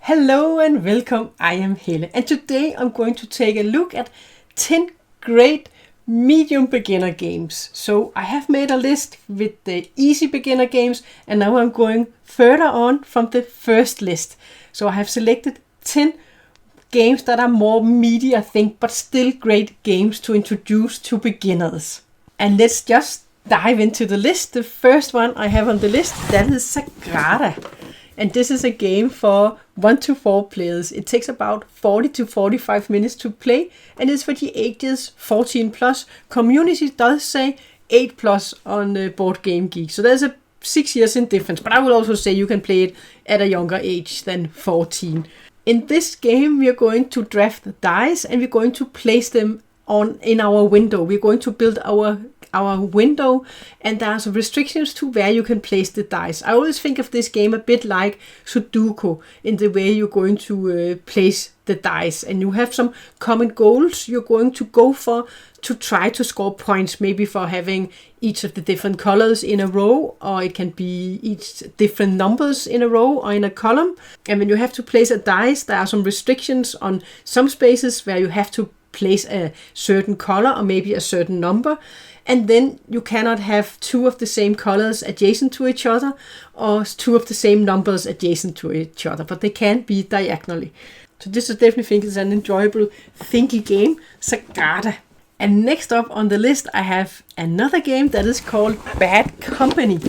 Hello and welcome, I am Helle, and today I'm going to take a look at 10 great medium beginner games. So I have made a list with the easy beginner games, and now I'm going further on from the first list. So I have selected 10 games that are more meaty, I think, but still great games to introduce to beginners. And let's just dive into the list. The first one I have on the list, that is Sagrada. And this is a game for 1 to 4 players. It takes about 40 to 45 minutes to play, and it's for the ages 14 plus. Community does say 8 plus on Board Game Geek. So there's a 6 years in difference, but I will also say you can play it at a younger age than 14. In this game, we are going to draft the dice and we're going to place them in our window. We're going to build our window, and there are some restrictions to where you can place the dice. I always think of this game a bit like Sudoku in the way you're going to place the dice, and you have some common goals you're going to go for to try to score points, maybe for having each of the different colors in a row, or it can be each different numbers in a row or in a column. And when you have to place a dice, there are some restrictions on some spaces where you have to place a certain color or maybe a certain number. And then you cannot have 2 of the same colors adjacent to each other or 2 of the same numbers adjacent to each other, but they can be diagonally. So this I definitely think is an enjoyable, thinky game, Sagrada. And next up on the list I have another game that is called Bad Company.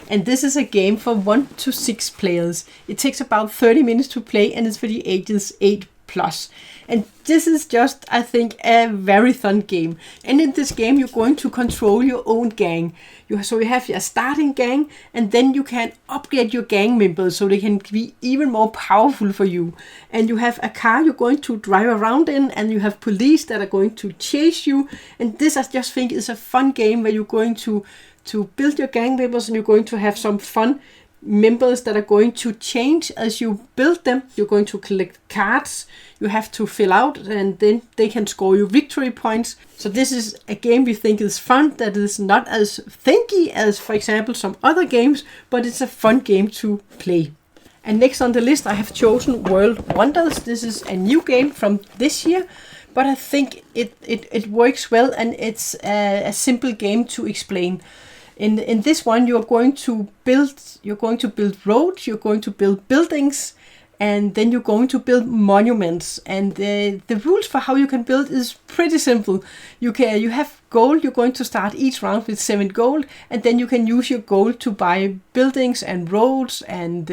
And this is a game for 1 to 6 players. It takes about 30 minutes to play and it's for the ages 8 plus. And this is just, I think, a very fun game. And in this game, you're going to control your own gang. So you have your starting gang, and then you can upgrade your gang members so they can be even more powerful for you. And you have a car you're going to drive around in, and you have police that are going to chase you. And this, I just think, is a fun game where you're going to build your gang members, and you're going to have some fun members that are going to change as you build them. You're going to collect cards you have to fill out, and then they can score you victory points. So this is a game we think is fun, that is not as thinky as, for example, some other games, but it's a fun game to play. And next on the list I have chosen World Wonders. This is a new game from this year, but I think it works well, and it's a simple game to explain. In this one, you're going to build roads, you're going to build buildings, and then you're going to build monuments. And the rules for how you can build is pretty simple. You have gold. You're going to start each round with 7 gold, and then you can use your gold to buy buildings and roads and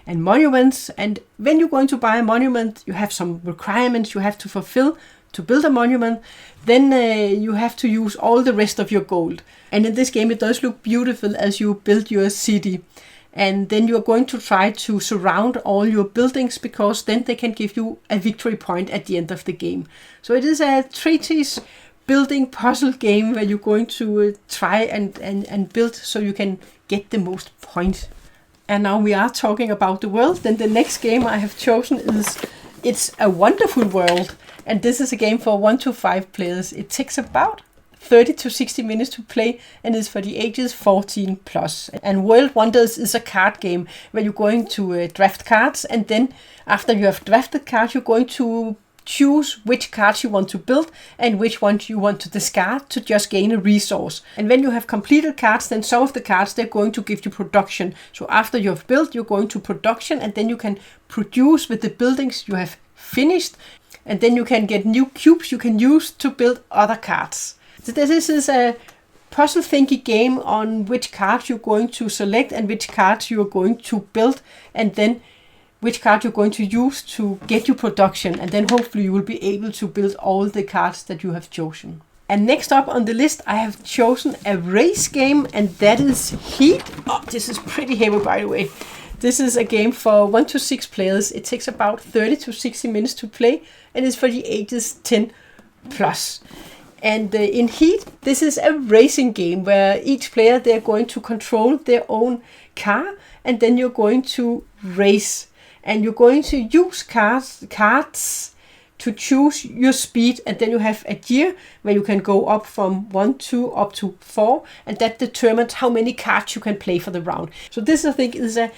monuments. And when you're going to buy a monument, you have some requirements you have to fulfill to build a monument. Then you have to use all the rest of your gold. And in this game, it does look beautiful as you build your city. And then you're going to try to surround all your buildings, because then they can give you a victory point at the end of the game. So it is a treatise building puzzle game where you're going to try and build so you can get the most points. And now we are talking about the world. Then the next game I have chosen is It's a Wonderful World. And this is a game for 1 to 5 players. It takes about 30 to 60 minutes to play, and is for the ages 14 plus. And World Wonders is a card game where you're going to draft cards, and then after you have drafted cards, you're going to choose which cards you want to build and which ones you want to discard to just gain a resource. And when you have completed cards, then some of the cards, they're going to give you production. So after you have built, you're going to production, and then you can produce with the buildings you have finished, and then you can get new cubes you can use to build other cards. So this is a puzzle thinky game on which cards you're going to select and which cards you're going to build, and then which card you're going to use to get your production, and then hopefully you will be able to build all the cards that you have chosen. And next up on the list I have chosen a race game, and that is Heat. Oh, this is pretty heavy, by the way. This is a game for 1 to 6 players. It takes about 30 to 60 minutes to play, and is for the ages 10 plus. And in Heat, this is a racing game where each player, they're going to control their own car, and then you're going to race. And you're going to use cards to choose your speed, and then you have a gear where you can go up from 1, 2, up to 4, and that determines how many cards you can play for the round. So this, I think, is a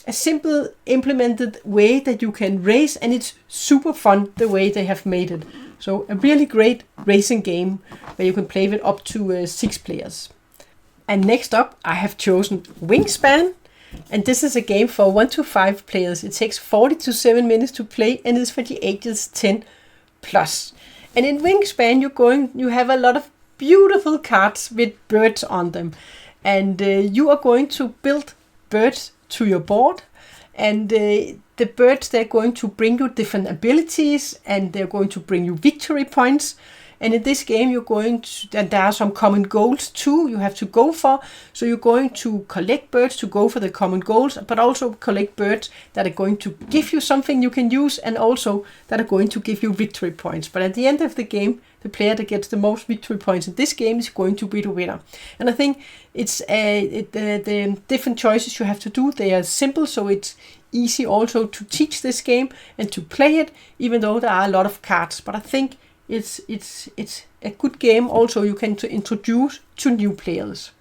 a simple implemented way that you can race, and it's super fun the way they have made it. So a really great racing game where you can play with up to 6 players. And next up I have chosen Wingspan, and this is a game for 1 to 5 players. It takes 40 to 7 minutes to play and is for the ages 10 plus. And in Wingspan you have a lot of beautiful cards with birds on them, and you are going to build birds to your board, and the birds, they're going to bring you different abilities, and they're going to bring you victory points. And in this game and there are some common goals too you have to go for. So you're going to collect birds to go for the common goals, but also collect birds that are going to give you something you can use, and also that are going to give you victory points. But at the end of the game, the player that gets the most victory points in this game is going to be the winner. And I think it's the different choices you have to do, they are simple, so it's easy also to teach this game and to play it, even though there are a lot of cards. But I think it's a good game also you can introduce to new players.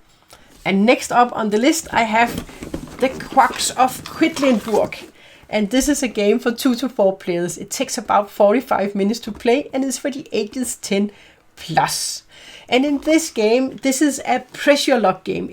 And next up on the list I have the Quacks of Quedlinburg. And this is a game for 2 to 4 players. It takes about 45 minutes to play and is for the ages 10 plus. And in this game, this is a pressure lock game.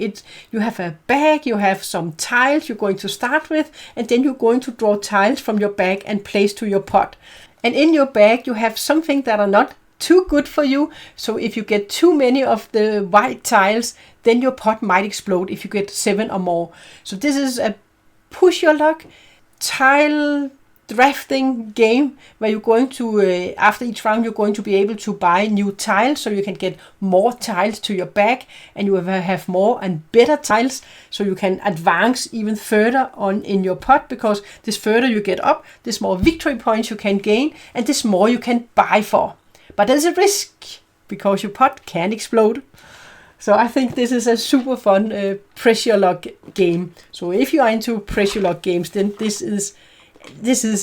You have a bag, you have some tiles you're going to start with, and then you're going to draw tiles from your bag and place to your pot. And in your bag, you have something that are not too good for you. So if you get too many of the white tiles, then your pot might explode if you get 7 or more. So this is a push your luck tile drafting game where you're going to, after each round, you're going to be able to buy new tiles so you can get more tiles to your bag, and you will have more and better tiles so you can advance even further on in your pot, because this further you get up, this more victory points you can gain, and this more you can buy for. But there's a risk because your pot can explode. So I think this is a super fun pressure lock game. So if you are into pressure lock games, then this is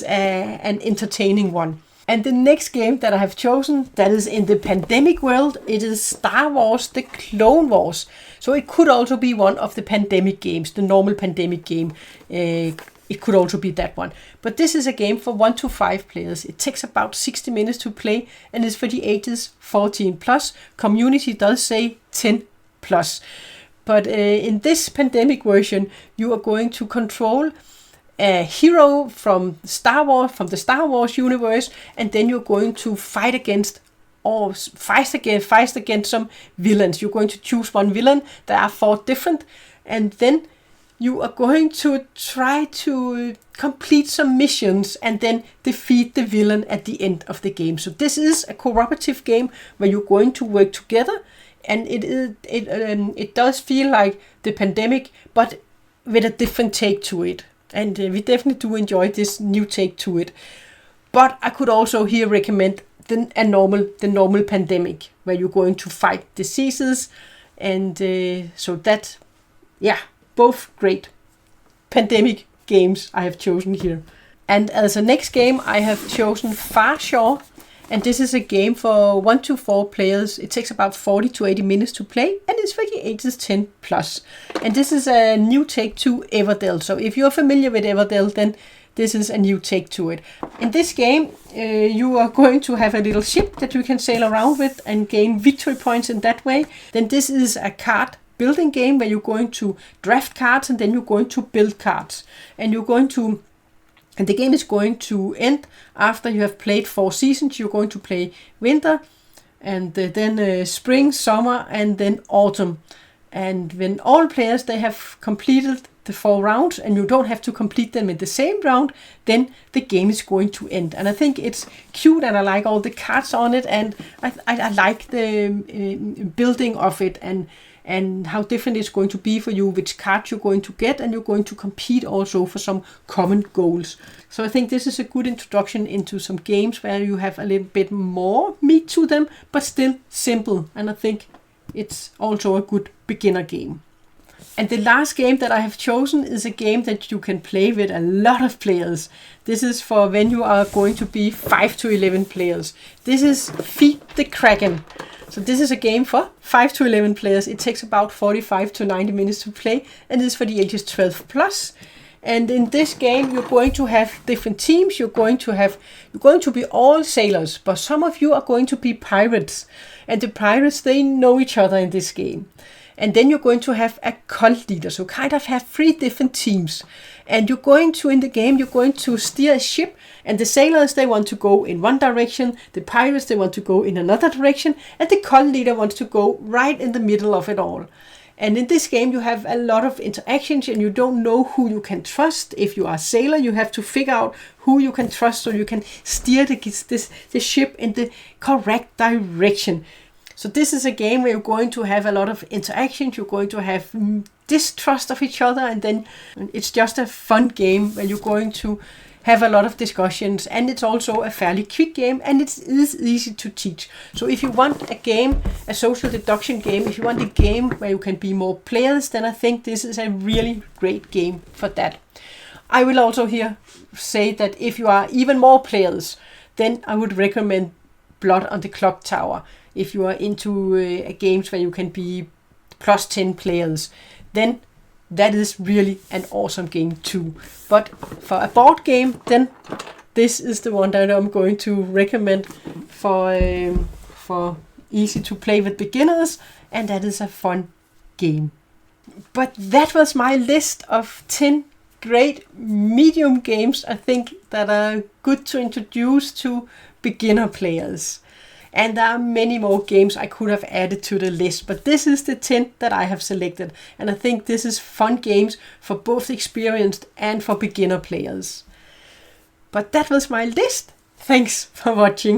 an entertaining one. And the next game that I have chosen, that is in the pandemic world, it is Star Wars The Clone Wars. So it could also be one of the pandemic games, the normal pandemic game. It could also be that one. But this is a game for 1 to 5 players. It takes about 60 minutes to play and is for the ages 14 plus. Community does say 10 plus. But in this pandemic version, you are going to control a hero from the Star Wars universe, and then you're going to fight against some villains. You're going to choose one villain. There are 4 different, and then you are going to try to complete some missions and then defeat the villain at the end of the game. So this is a cooperative game where you're going to work together, and it does feel like the pandemic, but with a different take to it. And we definitely do enjoy this new take to it. But I could also here recommend the normal pandemic, where you're going to fight diseases, and so that, yeah, both great pandemic games I have chosen here. And as a next game, I have chosen Farshore, and this is a game for 1 to 4 players. It takes about 40 to 80 minutes to play, and it's for the ages 10 plus. And this is a new take to Everdell. So if you're familiar with Everdell, then this is a new take to it. In this game, you are going to have a little ship that you can sail around with and gain victory points in that way. Then this is a card building game where you're going to draft cards and then you're going to build cards. And the game is going to end after you have played 4 seasons. You're going to play winter, and then spring, summer, and then autumn. And when all players, they have completed the 4 rounds, and you don't have to complete them in the same round, then the game is going to end. And I think it's cute, and I like all the cards on it, and I like the building of it, and how different it's going to be for you, which cards you're going to get, and you're going to compete also for some common goals. So I think this is a good introduction into some games where you have a little bit more meat to them, but still simple. And I think it's also a good beginner game. And the last game that I have chosen is a game that you can play with a lot of players. This is for when you are going to be 5 to 11 players. This is Feed the Kraken. So this is a game for 5 to 11 players. It takes about 45 to 90 minutes to play, and is for the ages 12 plus. And in this game, you're going to have different teams. You're going to be all sailors, but some of you are going to be pirates. And the pirates, they know each other in this game. And then you're going to have a cult leader, so kind of have 3 different teams. And in the game, you're going to steer a ship, and the sailors, they want to go in one direction, the pirates, they want to go in another direction, and the cult leader wants to go right in the middle of it all. And in this game, you have a lot of interactions, and you don't know who you can trust. If you are a sailor, you have to figure out who you can trust so you can steer the ship in the correct direction. So this is a game where you're going to have a lot of interactions, you're going to have distrust of each other, and then it's just a fun game where you're going to have a lot of discussions, and it's also a fairly quick game, and it is easy to teach. So if you want a game, a social deduction game, if you want a game where you can be more players, then I think this is a really great game for that. I will also here say that if you are even more players, then I would recommend Blood on the Clock Tower. If you are into games where you can be plus 10 players, then that is really an awesome game too. But for a board game, then this is the one that I'm going to recommend for easy to play with beginners, and that is a fun game. But that was my list of 10 great medium games I think that are good to introduce to beginner players. And there are many more games I could have added to the list, but this is the 10 that I have selected. And I think this is fun games for both experienced and for beginner players. But that was my list. Thanks for watching.